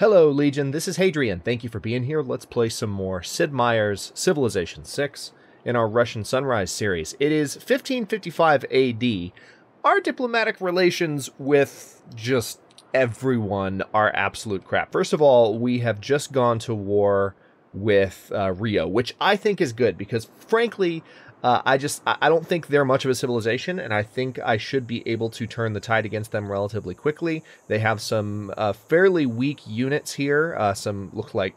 Hello, Legion. This is Hadrian. Thank you for being here. Let's play some more Sid Meier's Civilization VI in our Russian Sunrise series. It is 1555 AD. Our diplomatic relations with just everyone are absolute crap. First of all, we have just gone to war with Rio, which I think is good because, frankly, I don't think they're much of a civilization, and I think I should be able to turn the tide against them relatively quickly. They have some fairly weak units here. Some look like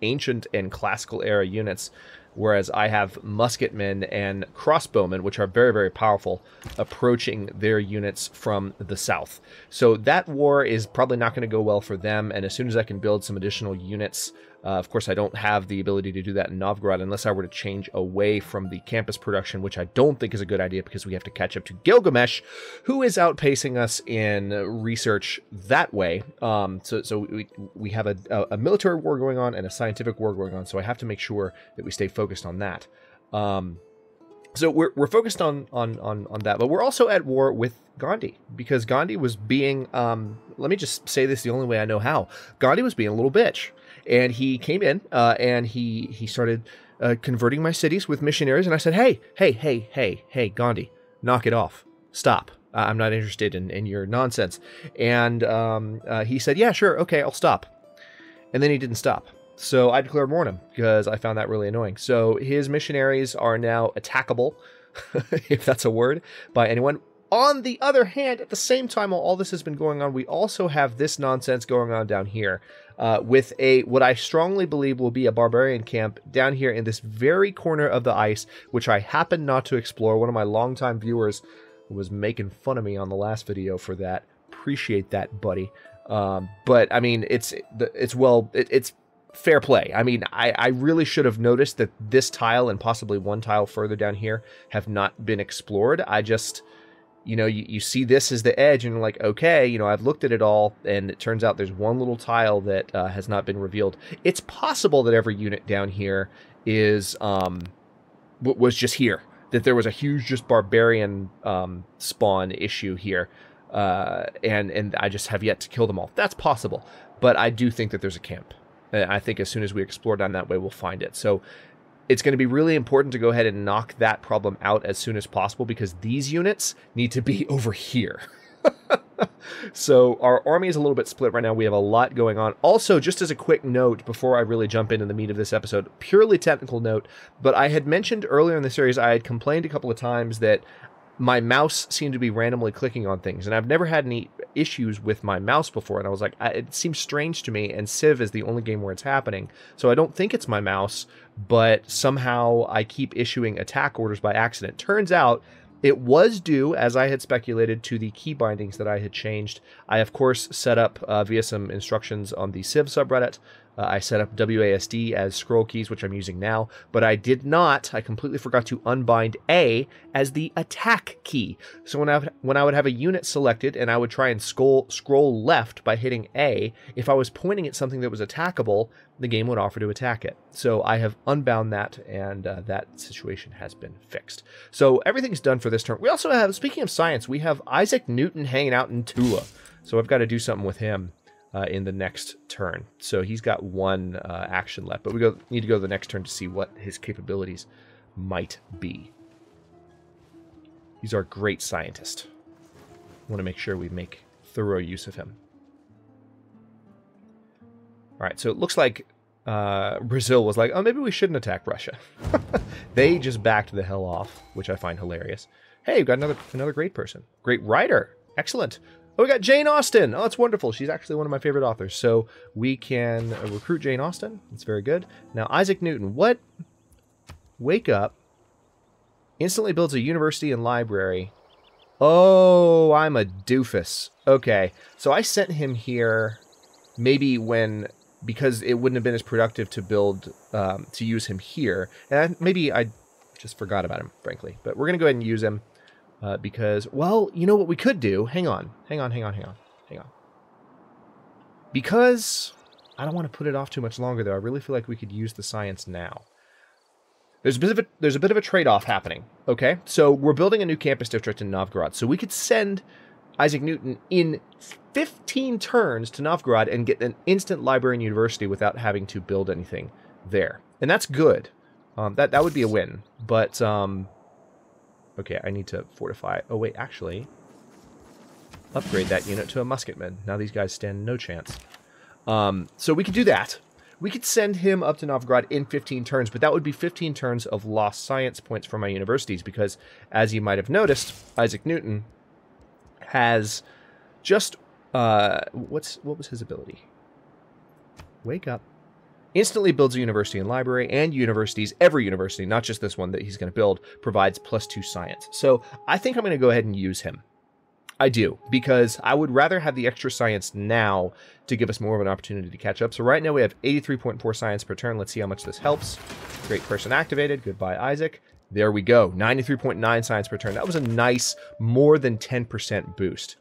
ancient and classical era units, whereas I have musketmen and crossbowmen, which are very, very powerful, approaching their units from the south. So that war is probably not going to go well for them, and as soon as I can build some additional units, of course, I don't have the ability to do that in Novgorod unless I were to change away from the campus production, which I don't think is a good idea because we have to catch up to Gilgamesh, who is outpacing us in research that way. So we have a military war going on and a scientific war going on, so I have to make sure that we stay focused on that. So we're focused on that, but we're also at war with Gandhi because Gandhi was being, let me just say this the only way I know how. Gandhi was being a little bitch. And he came in and he started converting my cities with missionaries. And I said, hey, Gandhi, knock it off. Stop. I'm not interested in your nonsense. And he said, yeah, sure. Okay, I'll stop. And then he didn't stop. So I declared war on him because I found that really annoying. So his missionaries are now attackable, if that's a word, by anyone. On the other hand, at the same time, while all this has been going on, we also have this nonsense going on down here with what I strongly believe will be a barbarian camp down here in this very corner of the ice, which I happen not to explore. One of my longtime viewers was making fun of me on the last video for that. Appreciate that, buddy. But I mean, it's fair play. I mean, I really should have noticed that this tile and possibly one tile further down here have not been explored. I just... You know, you see this as the edge and you're like, okay, you know, I've looked at it all and it turns out there's one little tile that has not been revealed. It's possible that every unit down here is, was just here. That there was a huge just barbarian spawn issue here. And I just have yet to kill them all. That's possible. But I do think that there's a camp. And I think as soon as we explore down that way, we'll find it. So it's going to be really important to go ahead and knock that problem out as soon as possible because these units need to be over here. So our army is a little bit split right now. We have a lot going on. Also, just as a quick note before I really jump into the meat of this episode, purely technical note, but I had mentioned earlier in the series, I had complained a couple of times that my mouse seemed to be randomly clicking on things, and I've never had any issues with my mouse before, and I was like, it seems strange to me, and Civ is the only game where it's happening, so I don't think it's my mouse, but somehow I keep issuing attack orders by accident. Turns out it was due, as I had speculated, to the key bindings that I had changed. I, of course, set up via some instructions on the Civ subreddit. I set up WASD as scroll keys, which I'm using now, but I completely forgot to unbind A as the attack key. So when I would have a unit selected and I would try and scroll left by hitting A, if I was pointing at something that was attackable, the game would offer to attack it. So I have unbound that, and that situation has been fixed. So everything's done for this turn. We also have, speaking of science, we have Isaac Newton hanging out in Tula. So I've got to do something with him in the next turn. So he's got one action left, but we need to go to the next turn to see what his capabilities might be. He's our great scientist. Want to make sure we make thorough use of him. All right, so it looks like Brazil was like, oh, maybe we shouldn't attack Russia. They just backed the hell off, which I find hilarious. Hey, we've got another great person. Great writer. Excellent. Oh, we got Jane Austen. Oh, that's wonderful. She's actually one of my favorite authors. So we can recruit Jane Austen. That's very good. Now, Isaac Newton. What? Wake up. Instantly builds a university and library. Oh, I'm a doofus. Okay. So I sent him here maybe because it wouldn't have been as productive to build, to use him here. And maybe I just forgot about him, frankly. But we're going to go ahead and use him. Because, well, you know what we could do? Hang on. Because I don't want to put it off too much longer, though. I really feel like we could use the science now. There's a bit of a trade-off happening, okay? So we're building a new campus district in Novgorod, so we could send Isaac Newton in 15 turns to Novgorod and get an instant library and university without having to build anything there. And that's good. That would be a win. But, okay, I need to fortify. Oh, wait, actually, upgrade that unit to a musketman. Now these guys stand no chance. So we could do that. We could send him up to Novgorod in 15 turns, but that would be 15 turns of lost science points from my universities because, as you might have noticed, Isaac Newton has just... what was his ability? Wake up. Instantly builds a university and library, and universities, every university, not just this one that he's going to build, provides +2 science. So I think I'm going to go ahead and use him. I do, because I would rather have the extra science now to give us more of an opportunity to catch up. So right now we have 83.4 science per turn. Let's see how much this helps. Great person activated. Goodbye, Isaac. There we go. 93.9 science per turn. That was a nice, more than 10% boost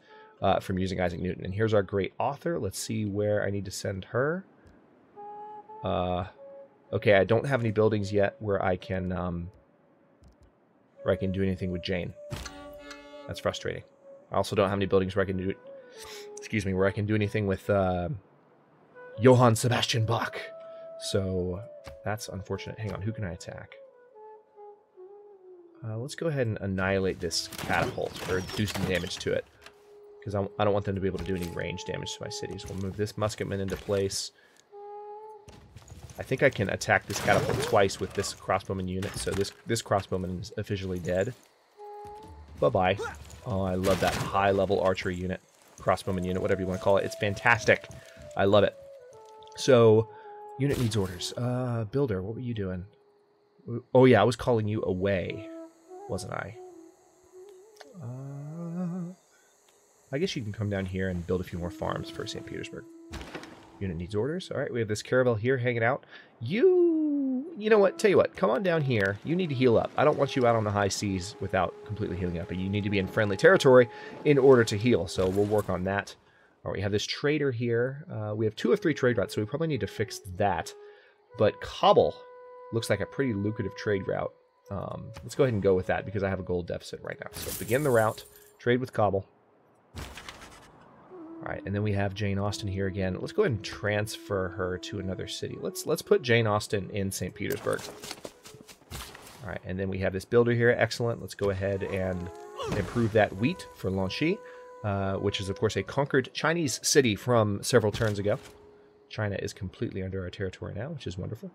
from using Isaac Newton. And here's our great author. Let's see where I need to send her. Okay, I don't have any buildings yet where I can do anything with Jane. That's frustrating. I also don't have any buildings where I can do, where I can do anything with Johann Sebastian Bach. So that's unfortunate. Hang on, who can I attack? Let's go ahead and annihilate this catapult, or do some damage to it. Because I don't want them to be able to do any range damage to my cities. We'll move this musketman into place. I think I can attack this catapult twice with this crossbowman unit, so this crossbowman is officially dead. Bye-bye. Oh, I love that high-level archery unit. Crossbowman unit, whatever you want to call it. It's fantastic. I love it. So, unit needs orders. Builder, what were you doing? Oh, yeah, I was calling you away, wasn't I? I guess you can come down here and build a few more farms for St. Petersburg. Unit needs orders. All right, we have this caravel here hanging out. You know what? Tell you what, come on down here. You need to heal up. I don't want you out on the high seas without completely healing up. But you need to be in friendly territory in order to heal. So we'll work on that. All right, we have this trader here. We have 2 of 3 trade routes, so we probably need to fix that. But cobble looks like a pretty lucrative trade route. Let's go ahead and go with that because I have a gold deficit right now. So begin the route. Trade with cobble. All right, and then we have Jane Austen here again. Let's go ahead and transfer her to another city. Let's put Jane Austen in St. Petersburg. All right, and then we have this builder here. Excellent. Let's go ahead and improve that wheat for Lanchy, which is, of course, a conquered Chinese city from several turns ago. China is completely under our territory now, which is wonderful.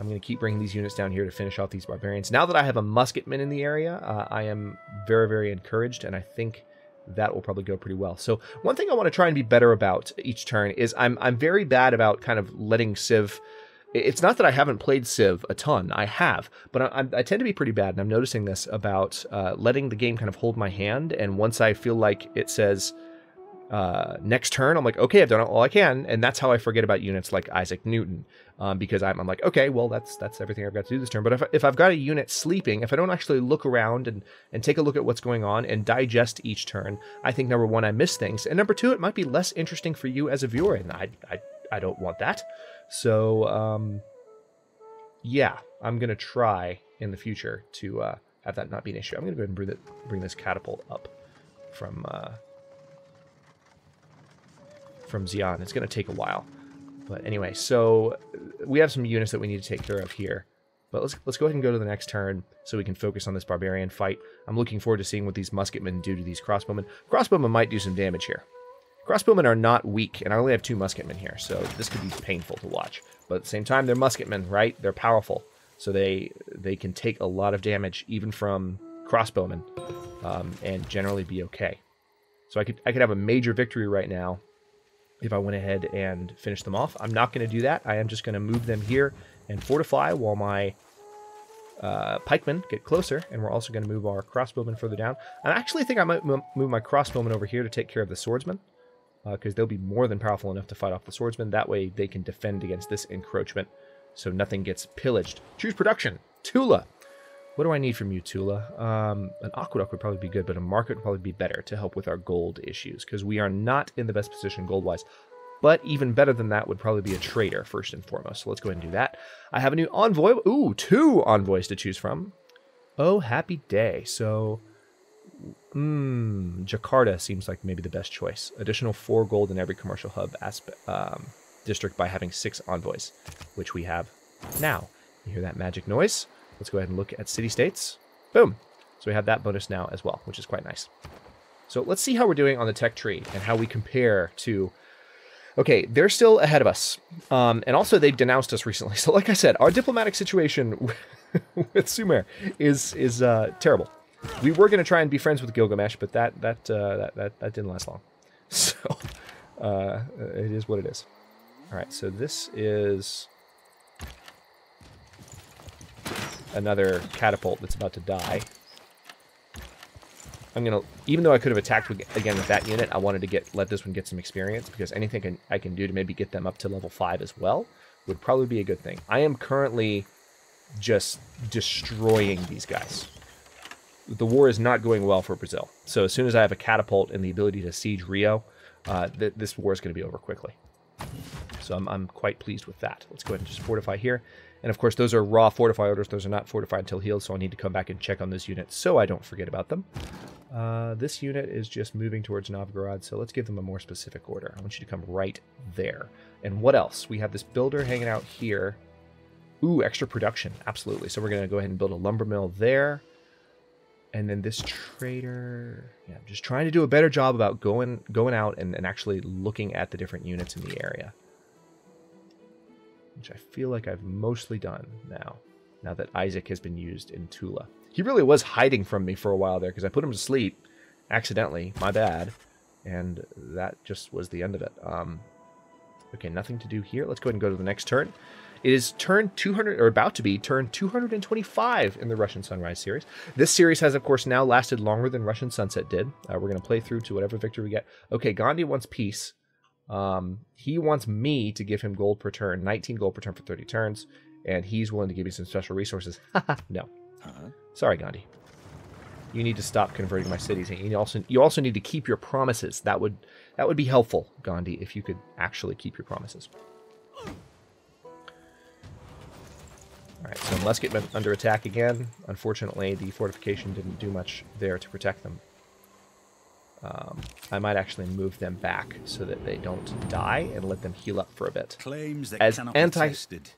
I'm going to keep bringing these units down here to finish off these barbarians. Now that I have a musketman in the area, I am very, very encouraged, and I think that will probably go pretty well. So one thing I want to try and be better about each turn is I'm very bad about kind of letting Civ... It's not that I haven't played Civ a ton. I have. But I tend to be pretty bad, and I'm noticing this about letting the game kind of hold my hand. And once I feel like it says next turn, I'm like, okay, I've done all I can. And that's how I forget about units like Isaac Newton. Because I'm like, okay, well, that's everything I've got to do this turn. But if I've got a unit sleeping, if I don't actually look around and take a look at what's going on and digest each turn, I think, number one, I miss things. And number two, it might be less interesting for you as a viewer. And I don't want that. So, yeah, I'm going to try in the future to have that not be an issue. I'm going to go ahead and bring this catapult up from Xi'an. It's going to take a while. But anyway, so we have some units that we need to take care of here. But let's go ahead and go to the next turn so we can focus on this barbarian fight. I'm looking forward to seeing what these musketmen do to these crossbowmen. Crossbowmen might do some damage here. Crossbowmen are not weak, and I only have 2 musketmen here, so this could be painful to watch. But at the same time, they're musketmen, right? They're powerful, so they can take a lot of damage, even from crossbowmen, and generally be okay. So I could have a major victory right now if I went ahead and finished them off. I'm not going to do that. I am just going to move them here and fortify while my pikemen get closer, and we're also going to move our crossbowmen further down. I actually think I might move my crossbowmen over here to take care of the swordsmen, because they'll be more than powerful enough to fight off the swordsmen. That way they can defend against this encroachment, so nothing gets pillaged. Choose production. Tula. What do I need from you, Tula? An aqueduct would probably be good, but a market would probably be better to help with our gold issues, because we are not in the best position gold-wise. But even better than that would probably be a trader, first and foremost. So let's go ahead and do that. I have a new envoy. Ooh, 2 envoys to choose from. Oh, happy day. So Jakarta seems like maybe the best choice. Additional 4 gold in every commercial hub district by having 6 envoys, which we have now. You hear that magic noise? Let's go ahead and look at city-states. Boom! So we have that bonus now as well, which is quite nice. So let's see how we're doing on the tech tree and how we compare to... Okay, they're still ahead of us. And also they've denounced us recently. So like I said, our diplomatic situation with Sumer is terrible. We were going to try and be friends with Gilgamesh, but that didn't last long. So it is what it is. All right, so this is another catapult that's about to die. I'm gonna, even though I could have attacked again with that unit, I wanted to let this one get some experience, because anything I can do to maybe get them up to level 5 as well would probably be a good thing. I am currently just destroying these guys. The war is not going well for Brazil. So as soon as I have a catapult and the ability to siege Rio, this war is going to be over quickly. So I'm quite pleased with that. Let's go ahead and just fortify here. And of course, those are raw fortify orders. Those are not fortified until healed, so I need to come back and check on those units so I don't forget about them. This unit is just moving towards Novgorod, so let's give them a more specific order. I want you to come right there. And what else? We have this builder hanging out here. Ooh, extra production. Absolutely. So we're going to go ahead and build a lumber mill there. And then this trader... Yeah, I'm just trying to do a better job about going out and actually looking at the different units in the area. Which I feel like I've mostly done now that Isaac has been used in Tula. He really was hiding from me for a while there, because I put him to sleep accidentally, my bad, and that just was the end of it. Okay, nothing to do here. Let's go ahead and go to the next turn. It is turn 200, or about to be turn 225 in the Russian Sunrise series. This series has, of course, now lasted longer than Russian Sunset did. We're going to play through to whatever victory we get. Okay, Gandhi wants peace. He wants me to give him gold per turn, 19 gold per turn for 30 turns, and he's willing to give me some special resources. No. Sorry, Gandhi. You need to stop converting my cities. And you also need to keep your promises. That would be helpful, Gandhi, if you could actually keep your promises. All right, so Musket under attack again. Unfortunately, the fortification didn't do much there to protect them. I might actually move them back so that they don't die and let them heal up for a bit. Claims that cannot be tested,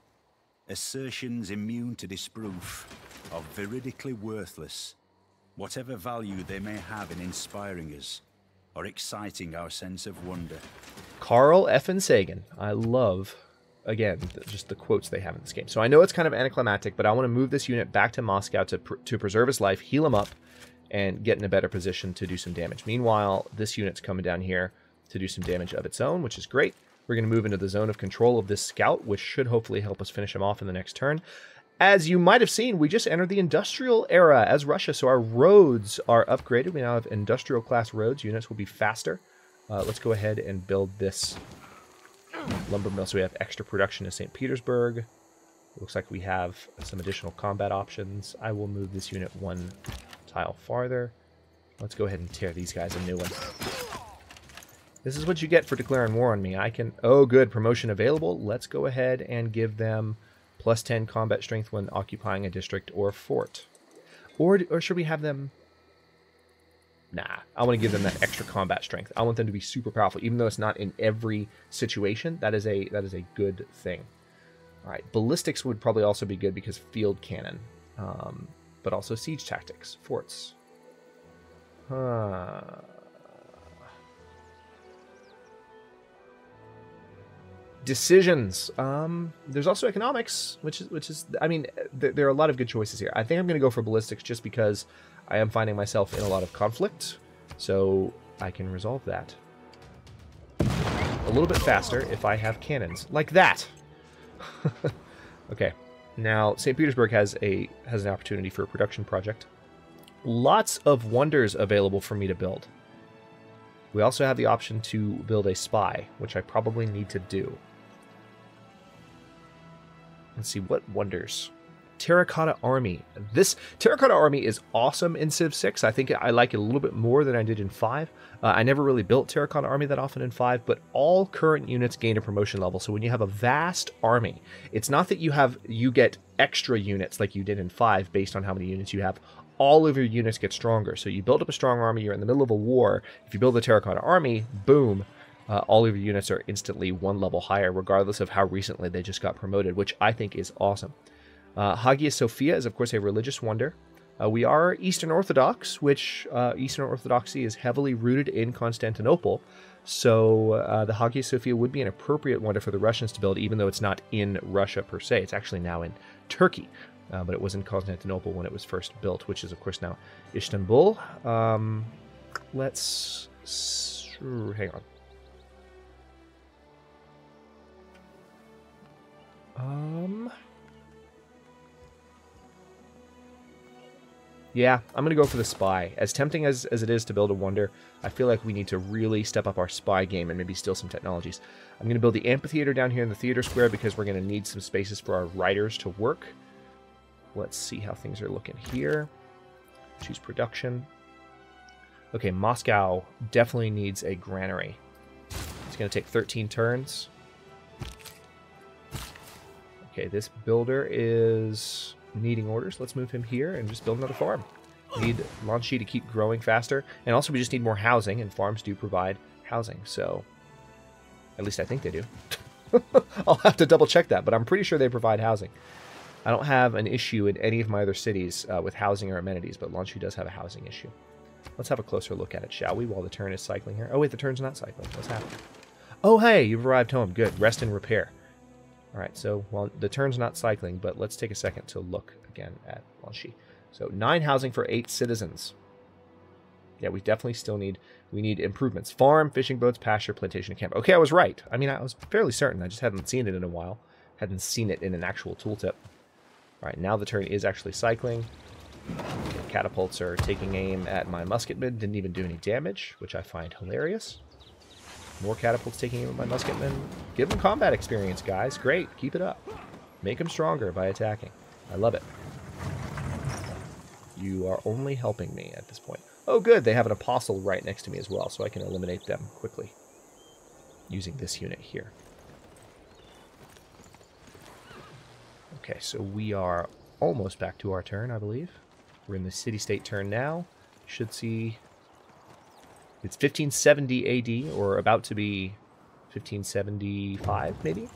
assertions immune to disproof, are veridically worthless, whatever value they may have in inspiring us or exciting our sense of wonder. Carl F. and Sagan. I love, again, just the quotes they have in this game. So I know it's kind of anticlimactic, but I want to move this unit back to Moscow to preserve his life, heal him up, and get in a better position to do some damage. Meanwhile, this unit's coming down here to do some damage of its own, which is great. We're going to move into the zone of control of this scout, which should hopefully help us finish him off in the next turn. As you might have seen, we just entered the industrial era as Russia, so our roads are upgraded. We now have industrial class roads. Units will be faster. Let's go ahead and build this lumber mill so we have extra production in St. Petersburg. Looks like we have some additional combat options. I will move this unit one tile farther. Let's go ahead and tear these guys a new one. This is what you get for declaring war on me. I can... Oh, good. Promotion available. Let's go ahead and give them plus 10 combat strength when occupying a district or fort. Or should we have them... Nah. I want to give them that extra combat strength. I want them to be super powerful. Even though it's not in every situation, that is a good thing. All right. Ballistics would probably also be good because field cannon. But also siege tactics, forts. Decisions. There's also economics, which is. I mean, there are a lot of good choices here. I think I'm going to go for ballistics just because I am finding myself in a lot of conflict, so I can resolve that a little bit faster if I have cannons like that. Okay. Now, St. Petersburg has an opportunity for a production project. Lots of wonders available for me to build. We also have the option to build a spy, which I probably need to do. Let's see, what wonders? Terracotta Army. This Terracotta Army is awesome in Civ 6. I think I like it a little bit more than I did in 5. I never really built Terracotta Army that often in 5, but all current units gain a promotion level. So when you have a vast army, it's not that you get extra units like you did in 5 based on how many units you have. all of your units get stronger. So you build up a strong army, you're in the middle of a war. If you build a terracotta army, boom, all of your units are instantly one level higher, regardless of how recently they just got promoted, which I think is awesome. Hagia Sophia is, of course, a religious wonder. We are Eastern Orthodox, which Eastern Orthodoxy is heavily rooted in Constantinople. So the Hagia Sophia would be an appropriate wonder for the Russians to build, even though it's not in Russia per se. It's actually now in Turkey. But it was in Constantinople when it was first built, which is, of course, now Istanbul. Let's... hang on. Yeah, I'm going to go for the spy. As tempting as it is to build a wonder, I feel like we need to really step up our spy game and maybe steal some technologies. I'm going to build the amphitheater down here in the theater square because we're going to need some spaces for our riders to work. Let's see how things are looking here. Choose production. Okay, Moscow definitely needs a granary. It's going to take 13 turns. Okay, this builder is needing orders. Let's move him here and just build another farm. We need Lanchi to keep growing faster. And also we just need more housing, and farms do provide housing. So, at least I think they do. I'll have to double check that, but I'm pretty sure they provide housing. I don't have an issue in any of my other cities with housing or amenities, but Lanchi does have a housing issue. Let's have a closer look at it, shall we, while the turn is cycling here. Oh, wait, the turn's not cycling. What's happening? Oh, hey, you've arrived home. Good. Rest and repair. All right, so, well, the turn's not cycling, but let's take a second to look again at Lanchi. So, 9 housing for 8 citizens. Yeah, we definitely still need improvements. Farm, fishing boats, pasture, plantation, and camp. Okay, I was right. I mean, I was fairly certain. I just hadn't seen it in a while. Hadn't seen it in an actual tooltip. All right, now the turn is actually cycling. Catapults are taking aim at my musketmen. Didn't even do any damage, which I find hilarious. More catapults taking aim at my musketmen. Give them combat experience, guys. Great. Keep it up. Make them stronger by attacking. I love it. You are only helping me at this point. Oh, good. They have an apostle right next to me as well, so I can eliminate them quickly using this unit here. Okay, so we are almost back to our turn, I believe. We're in the city-state turn now. Should see... It's 1570 AD, or about to be 1575, maybe?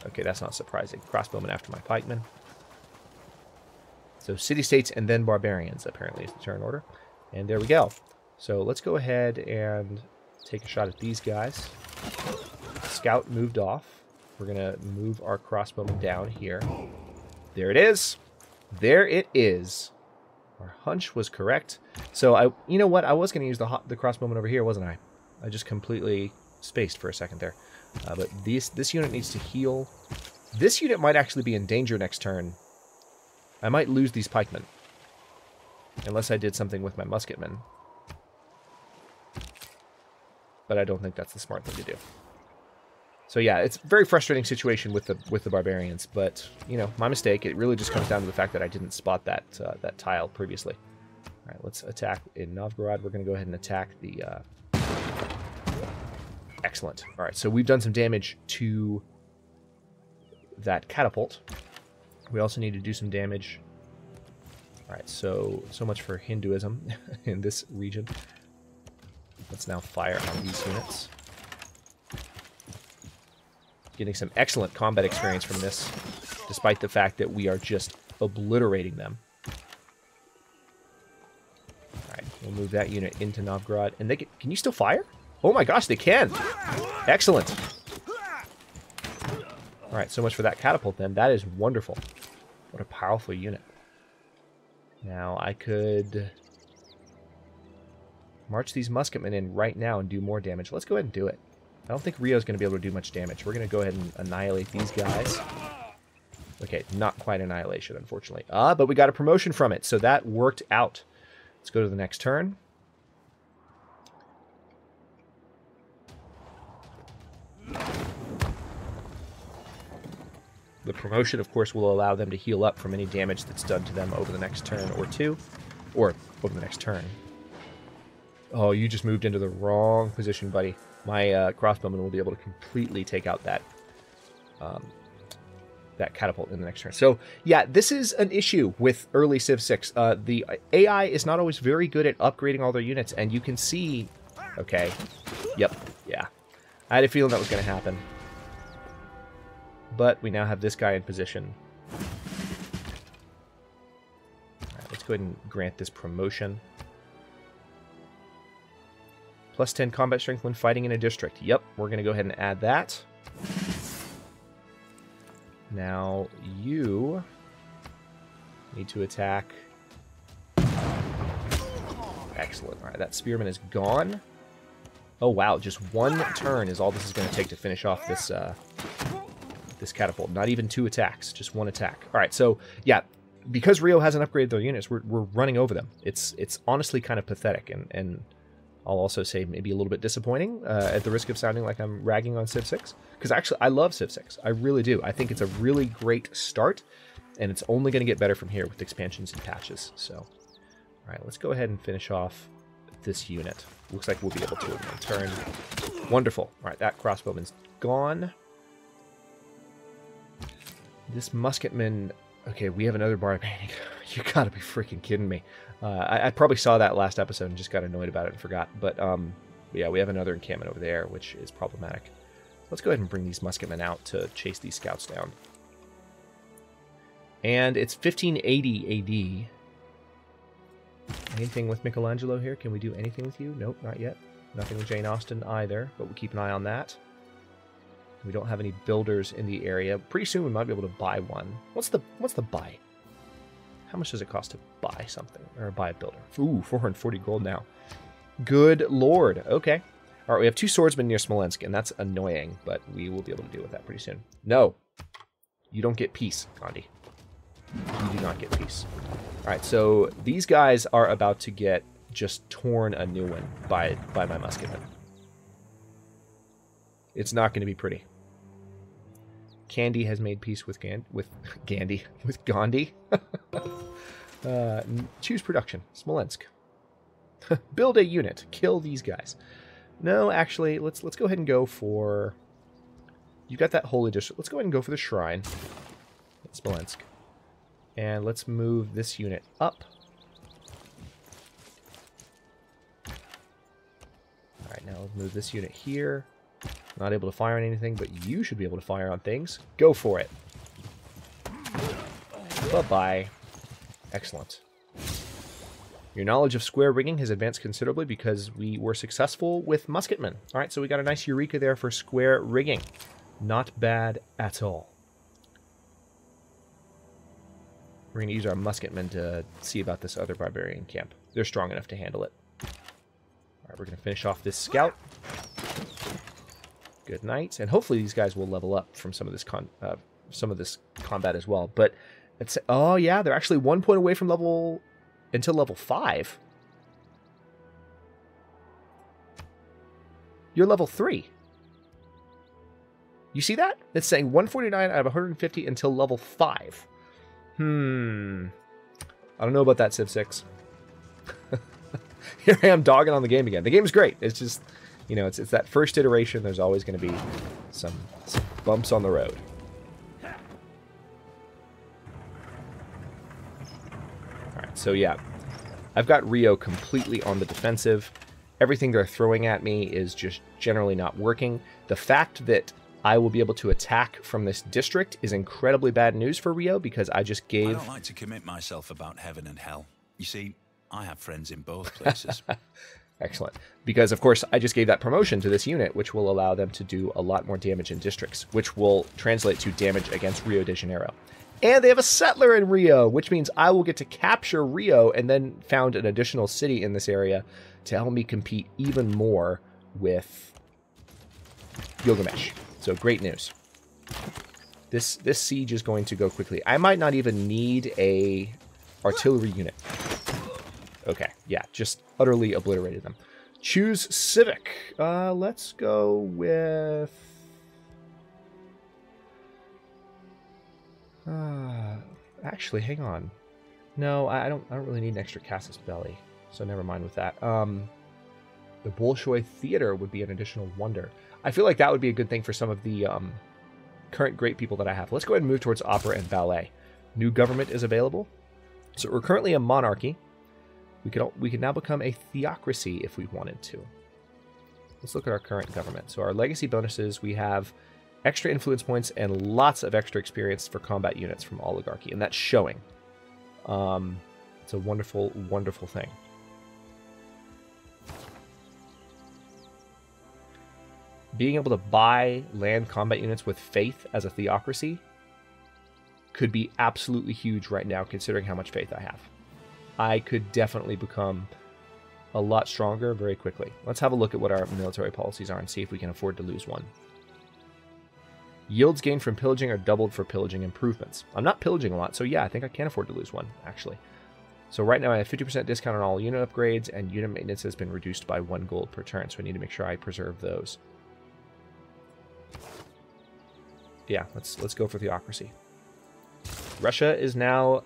Okay, that's not surprising. Crossbowmen after my pikemen. So city-states and then barbarians, apparently, is the turn order. And there we go. So let's go ahead and take a shot at these guys. Scout moved off. We're going to move our crossbowmen down here. There it is. There it is. Our hunch was correct. So, you know what? I was going to use the crossbowman over here, wasn't I? I just completely spaced for a second there. But this unit needs to heal. This unit might actually be in danger next turn. I might lose these pikemen. Unless I did something with my musketmen. But I don't think that's the smart thing to do. So yeah, it's a very frustrating situation with the barbarians, but you know, my mistake. It really just comes down to the fact that I didn't spot that that tile previously. All right, let's attack in Novgorod. We're going to go ahead and attack the. Excellent. All right, so we've done some damage to that catapult. We also need to do some damage. All right, so much for Hinduism in this region. Let's now fire on these units. Getting some excellent combat experience from this, despite the fact that we are just obliterating them. Alright, we'll move that unit into Novgorod. And can you still fire? Oh my gosh, they can! Excellent! Alright, so much for that catapult then. That is wonderful. What a powerful unit. Now, I could march these musketmen in right now and do more damage. Let's go ahead and do it. I don't think Rio's going to be able to do much damage. We're going to go ahead and annihilate these guys. Okay, not quite annihilation, unfortunately. But we got a promotion from it, so that worked out. Let's go to the next turn. The promotion, of course, will allow them to heal up from any damage that's done to them over the next turn or two. Or over the next turn. Oh, you just moved into the wrong position, buddy. My crossbowman will be able to completely take out that that catapult in the next turn. So yeah, this is an issue with early Civ 6. The AI is not always very good at upgrading all their units, and you can see... Okay. Yep. Yeah. I had a feeling that was going to happen. But we now have this guy in position. Alright, let's go ahead and grant this promotion. Plus 10 combat strength when fighting in a district. Yep, we're going to go ahead and add that. Now, you need to attack. Excellent. All right, that spearman is gone. Oh, wow. Just one turn is all this is going to take to finish off this this catapult. Not even 2 attacks, just 1 attack. All right, so, yeah, because Rio hasn't upgraded their units, we're running over them. It's honestly kind of pathetic, and I'll also say maybe a little bit disappointing, at the risk of sounding like I'm ragging on Civ 6. Because actually, I love Civ 6. I really do. I think it's a really great start, and it's only going to get better from here with expansions and patches. So, all right, let's go ahead and finish off this unit. Looks like we'll be able to in one turn. Wonderful. All right, that crossbowman's gone. This musketman... Okay, we have another barbarian. You gotta be freaking kidding me. I probably saw that last episode and just got annoyed about it and forgot. But yeah, we have another encampment over there, which is problematic. Let's go ahead and bring these musketmen out to chase these scouts down. And it's 1580 AD. Anything with Michelangelo here? Can we do anything with you? Nope, not yet. Nothing with Jane Austen either, but we'll keep an eye on that. We don't have any builders in the area. Pretty soon we might be able to buy one. What's the buy? How much does it cost to buy something? Or buy a builder? Ooh, 440 gold now. Good lord. Okay. All right, we have 2 swordsmen near Smolensk, and that's annoying, but we will be able to deal with that pretty soon. No. You don't get peace, Gandhi. You do not get peace. All right, so these guys are about to get just torn a new one by my musketmen. It's not going to be pretty. Candy has made peace with Gandhi. Choose production. Smolensk. Build a unit. Kill these guys. No, actually, let's go ahead and go for... You got that holy district. Let's go ahead and go for the shrine at Smolensk. And let's move this unit up. Alright, now let's move this unit here. Not able to fire on anything, but you should be able to fire on things. Go for it. Bye-bye. Excellent. Your knowledge of square rigging has advanced considerably because we were successful with musketmen. All right, so we got a nice eureka there for square rigging. Not bad at all. We're going to use our musketmen to see about this other barbarian camp. They're strong enough to handle it. All right, we're going to finish off this scout. Good night, and hopefully these guys will level up from some of this combat as well. But it's oh yeah, they're actually 1 point away from level 5. You're level 3. You see that? It's saying 149 out of 150 until level 5. I don't know about that, Civ 6. Here I am dogging on the game again. The game's great. It's just, you know, it's that first iteration. There's always going to be some bumps on the road. Alright, so yeah. I've got Rio completely on the defensive. Everything they're throwing at me is just generally not working. The fact that I will be able to attack from this district is incredibly bad news for Rio because I just gave... I don't like to commit myself about heaven and hell. You see, I have friends in both places. Excellent. Because, of course, I just gave that promotion to this unit, which will allow them to do a lot more damage in districts, which will translate to damage against Rio de Janeiro. And they have a settler in Rio, which means I will get to capture Rio and then found an additional city in this area to help me compete even more with Gilgamesh. So great news. This siege is going to go quickly. I might not even need a artillery unit. Okay, yeah, just utterly obliterated them. Choose Civic. Let's go with... actually, hang on. No, I don't really need an extra Casus Belli, so never mind with that. The Bolshoi Theater would be an additional wonder. I feel like that would be a good thing for some of the current great people that I have. Let's go ahead and move towards opera and ballet. New government is available. So we're currently a monarchy. We could now become a theocracy if we wanted to. Let's look at our current government. So our legacy bonuses, we have extra influence points and lots of extra experience for combat units from oligarchy, and that's showing. It's a wonderful, wonderful thing. Being able to buy land combat units with faith as a theocracy could be absolutely huge right now, considering how much faith I have. I could definitely become a lot stronger very quickly. Let's have a look at what our military policies are and see if we can afford to lose one. Yields gained from pillaging are doubled for pillaging improvements. I'm not pillaging a lot, so yeah, I think I can afford to lose one, actually. So right now I have 50% discount on all unit upgrades, and unit maintenance has been reduced by 1 gold per turn, so I need to make sure I preserve those. Yeah, let's go for theocracy. Russia is now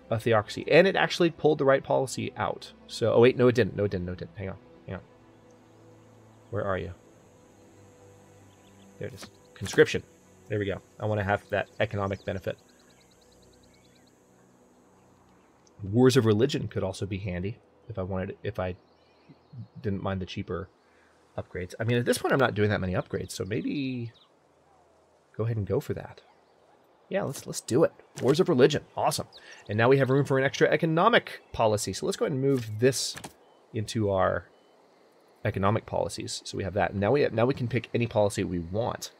a theocracy, and it actually pulled the right policy out. So, oh wait, no it didn't. No it didn't. Hang on. Where are you? There it is. Conscription. There we go. I want to have that economic benefit. Wars of religion could also be handy if I didn't mind the cheaper upgrades. I mean, at this point I'm not doing that many upgrades, so maybe go ahead and go for that. Yeah, let's do it. Wars of religion. Awesome. And now we have room for an extra economic policy. So let's go ahead and move this into our economic policies. So we have that. Now we can pick any policy we want.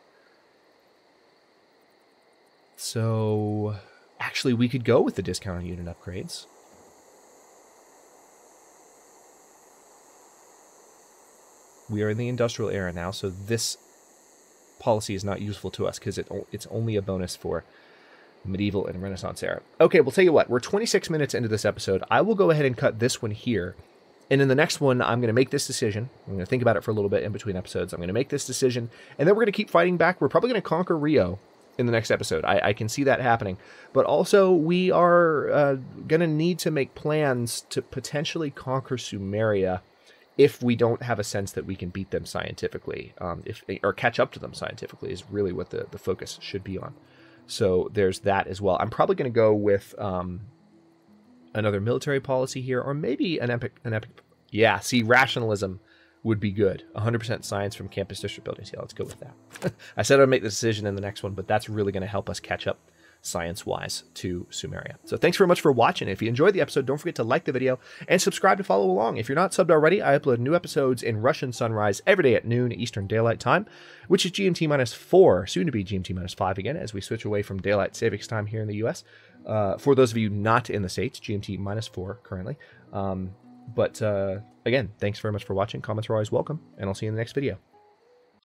So actually we could go with the discount on unit upgrades. We are in the industrial era now, so this policy is not useful to us because it's only a bonus for medieval and Renaissance era. Okay, we'll tell you what. We're 26 minutes into this episode. I will go ahead and cut this one here. And in the next one, I'm going to make this decision. I'm going to think about it for a little bit in between episodes. I'm going to make this decision, and then we're going to keep fighting back. We're probably going to conquer Rio in the next episode. I can see that happening. But also, we are going to need to make plans to potentially conquer Sumeria if we don't have a sense that we can beat them scientifically, or catch up to them scientifically is really what the focus should be on. So there's that as well. I'm probably going to go with another military policy here, or maybe an epic. Yeah, see, rationalism would be good. 100% science from campus district buildings. Yeah, let's go with that. I said I'd make the decision in the next one, but that's really going to help us catch up science-wise to Sumeria. So thanks very much for watching. If you enjoyed the episode, don't forget to like the video and subscribe to follow along. If you're not subbed already, I upload new episodes in Russian Sunrise every day at noon Eastern Daylight Time, which is GMT-4, soon to be GMT-5 again, as we switch away from Daylight Savings Time here in the US. For those of you not in the States, GMT-4 currently. Again, thanks very much for watching. Comments are always welcome, and I'll see you in the next video.